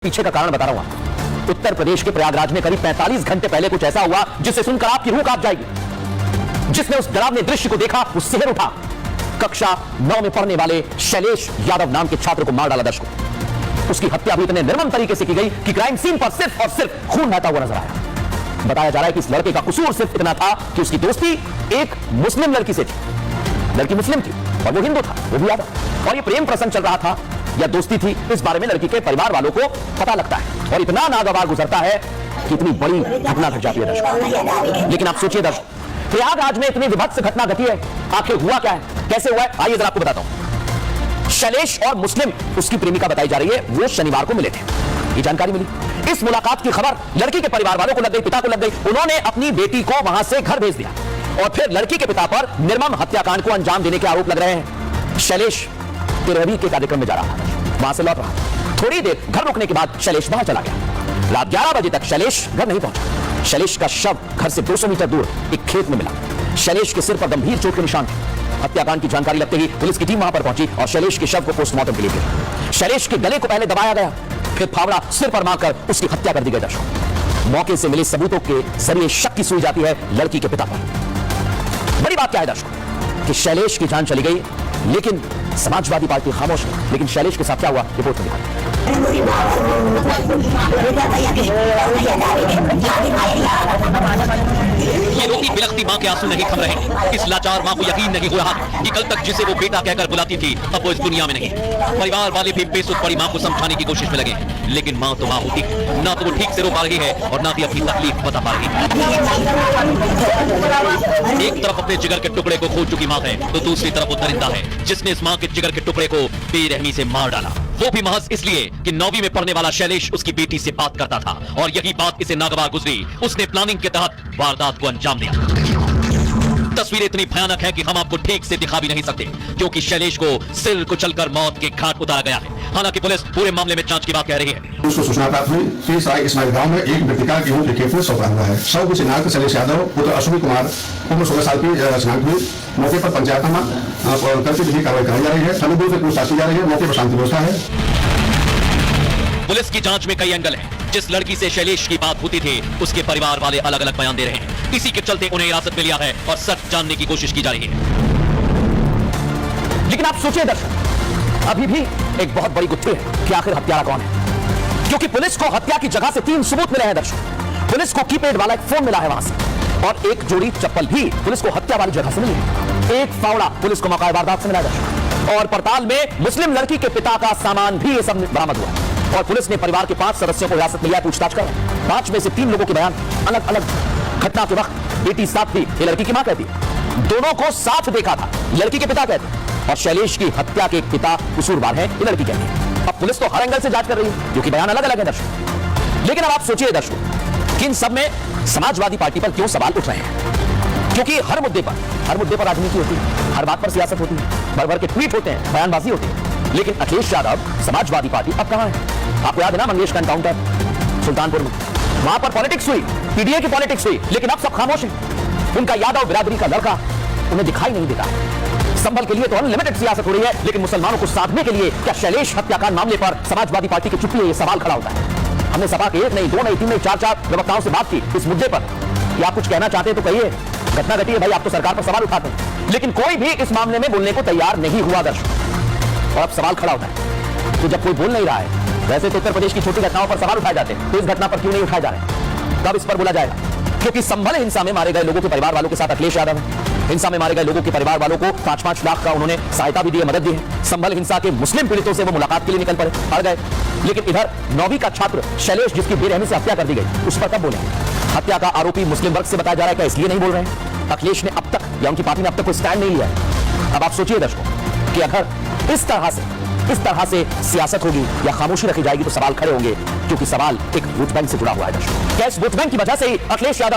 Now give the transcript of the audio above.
पीछे का कारण बता रहा हूं आपको। उत्तर प्रदेश के प्रयागराज में करीब 45 घंटे पहले कुछ ऐसा हुआ जिसे सुनकर आपकी रूह कांप जाएगी। जिसने उस डरावने दृश्य को देखा वो सिहर उठा। कक्षा 9 में पढ़ने वाले शैलेश यादव नाम के छात्र को मार डाला दर्शकों। उसकी हत्या भी इतने निर्मम तरीके से की गई कि क्राइम सीन पर सिर्फ और सिर्फ खून बहता हुआ नजर आया। बताया जा रहा है कि इस लड़के का कसूर सिर्फ इतना था कि उसकी दोस्ती एक मुस्लिम लड़की से थी। लड़की मुस्लिम थी और वो हिंदू था, वो भी यादव। और ये प्रेम प्रसंग चल रहा था या दोस्ती थी, इस बारे में लड़की के परिवार वालों को पता लगता है और इतना नागवार गुजरता है कि इतनी बड़ी घटना घट जाती है दर्शक। लेकिन आप सोचिए दर्शक, प्रयागराज में इतनी विभत्स घटना घटी है, आखिर हुआ क्या है, कैसे हुआ है, आइए जरा आपको बताता हूं। शैलेश और मुस्लिम उसकी प्रेमिका बताई जा रही है, वो शनिवार को मिले थे, ये जानकारी मिली। इस मुलाकात की खबर लड़की के परिवार वालों को लग गई, पिता को लग गई। उन्होंने अपनी बेटी को वहां से घर भेज दिया और फिर लड़की के पिता पर निर्मम हत्याकांड को अंजाम देने के आरोप लग रहे हैं। शैलेश 13वीं के कार्यक्रम में जा रहा था, वहां से लौट रहा था। थोड़ी देर घर रुकने के बाद शैलेश वहां चला गया। रात 11 बजे तक शैलेश घर नहीं पहुंचा। शैलेश का शव घर से 200 मीटर दूर एक खेत में मिला। शैलेश के सिर पर गंभीर चोट के निशान थे। हत्याकांड की जानकारी लगते ही पुलिस की टीम वहां पर पहुंची और शैलेश के शव को पोस्टमार्टम के लिए भेजा। शैलेश के गले को पहले दबाया गया, फिर फावड़ा सिर पर मारकर उसकी हत्या कर दी गई दर्शकों। मौके से मिले सबूतों के जरिए शक की सुई जाती है लड़की के पिता पर। बड़ी बात क्या है दर्शकों कि शैलेश की जान चली गई, लेकिन समाजवादी पार्टी खामोश है। लेकिन शैलेश के साथ क्या हुआ, रिपोर्ट में दिखाया। ये रोती बिलखती मां के आंसू नहीं थम रहे। इस लाचार मां को यकीन नहीं हो रहा कि कल तक जिसे वो बेटा कहकर बुलाती थी अब वो इस दुनिया में नहीं। परिवार वाले भी बेसुध पड़ी मां को समझाने की कोशिश में लगे, लेकिन मां तो मां होती ना, तो वो ठीक से रो पा रही है और ना भी अपनी तकलीफ बता पा रही है। एक तरफ अपने जिगर के टुकड़े को खो चुकी मां है, तो दूसरी तरफ वो दरिंदा है जिसने इस मां के जिगर के टुकड़े को बेरहमी से मार डाला। वो भी महज इसलिए कि 9वीं में पढ़ने वाला शैलेश उसकी बेटी से बात करता था और यही बात इसे नागवार गुजरी। उसने प्लानिंग के तहत वारदात को अंजाम दिया। तस्वीरें इतनी भयानक है कि हम आपको ठीक से दिखा भी नहीं सकते, क्योंकि शैलेश को सिर कुचलकर मौत के घाट उतारा गया है। हालांकि पुलिस पूरे मामले में जांच की बात कह रही है। उसको सूचना प्राप्त हुई कि सराय इस्माइल गांव में एक मृतिका गेहूं के खेत में सौंपा हुआ है। शव की शिनाख्त शैलेश यादव पुत्र अश्विनी कुमार उम्र 16 साल की शिनाख्त हुई। मौके पर पंचायतनामा करके विधि कार्रवाई कराई जा रही है। सभी दूर से पूछताछ की जा रही है। मौके पर शांति व्यवस्था है। पुलिस की जांच में कई एंगल हैं। जिस लड़की से शैलेश की बात होती थी उसके परिवार वाले अलग अलग बयान दे रहे हैं। इसी के चलते उन्हें हिरासत में लिया है और सच जानने की कोशिश की जा रही है। लेकिन आप सोचिए दर्शक, अभी भी एक बहुत बड़ी गुत्थी है कि आखिर हत्यारा कौन है, क्योंकि पुलिस को हत्या की जगह से 3 सबूत मिले हैं दर्शक। पुलिस को कीपैड वाला एक फोन मिला है वहां से और एक जोड़ी चप्पल भी पुलिस को हत्या वाली जगह से मिली है। एक फावड़ा पुलिस को मौका वारदात से मिला है दर्शक। और पड़ताल में मुस्लिम लड़की के पिता का सामान भी ये सब बरामद हुआ और पुलिस ने परिवार के 5 सदस्यों को हिरासत में लिया, पूछताछ कर। 5 में से 3 लोगों के बयान अलग अलग। घटना के वक्त बेटी साथ थी, ये लड़की की मां कहती है। दोनों को साथ देखा था, लड़की के पिता कहते हैं। और शैलेश की हत्या के पिता कसूरवार है, ये लड़की कहती है। अब पुलिस तो हर एंगल से जांच कर रही है, क्योंकि बयान अलग अलग है दर्शक। लेकिन अब आप सोचिए दर्शक कि इन सब में समाजवादी पार्टी पर क्यों सवाल उठ रहे हैं, क्योंकि हर मुद्दे पर राजनीति होती है, हर बात पर सियासत होती है, भर भर के ट्वीट होते हैं, बयानबाजी होती है। लेकिन अखिलेश यादव समाजवादी पार्टी अब कहां है? आपको याद है ना मंगेश का एनकाउंटर सुल्तानपुर में, वहां पर पॉलिटिक्स हुई, पीडीए की पॉलिटिक्स हुई, लेकिन अब सब खामोश हैं। उनका यादव बिरादरी का लड़का उन्हें दिखाई नहीं देता। संभल के लिए तो अनलिमिटेड सियासत हो रही है, लेकिन मुसलमानों को साधने के लिए क्या शैलेश हत्याकांड मामले पर समाजवादी पार्टी की चुप्पी है, ये सवाल खड़ा होता है। हमने सभा के 1 नहीं 2 नहीं 3 नहीं 4 प्रवक्ताओं से बात की इस मुद्दे पर कि आप कुछ कहना चाहते हैं तो कहिए, घटना घटी है भाई, आप तो सरकार पर सवाल उठाते हैं। लेकिन कोई भी इस मामले में बोलने को तैयार नहीं हुआ दर्शक। और अब सवाल खड़ा होता है तो जब कोई बोल नहीं रहा है, वैसे तो उत्तर प्रदेश की छोटी घटनाओं पर सवाल उठाए जाते हैं, तो इस घटना पर क्यों नहीं उठाए जा रहे? कब इस पर बोला जाएगा? क्योंकि संभल हिंसा में मारे गए लोगों के परिवार वालों के साथ अखिलेश यादव है। हिंसा में मारे गए लोगों के परिवार वालों को 5-5 लाख का उन्होंने सहायता भी दी है, मदद दी है। संभल हिंसा के मुस्लिम पीड़ितों से वो मुलाकात के लिए निकल पड़ गए। लेकिन इधर 9वीं का छात्र शैलेश जिसकी बेरहमी से हत्या कर दी गई, उस पर कब बोलेंगे? हत्या का आरोपी मुस्लिम वर्ग से बताया जा रहा है, क्या इसलिए नहीं बोल रहे हैं? अखिलेश ने अब तक या उनकी पार्टी ने अब तक कोई स्टैंड नहीं लिया है। अब आप सोचिए दर्शकों कि अगर इस तरह से सियासत होगी या खामोशी रखी जाएगी तो सवाल खड़े होंगे, क्योंकि सवाल एक वोट बैंक से जुड़ा हुआ है दर्शकों। क्या इस वोट बैंक की वजह से ही अखिलेश यादव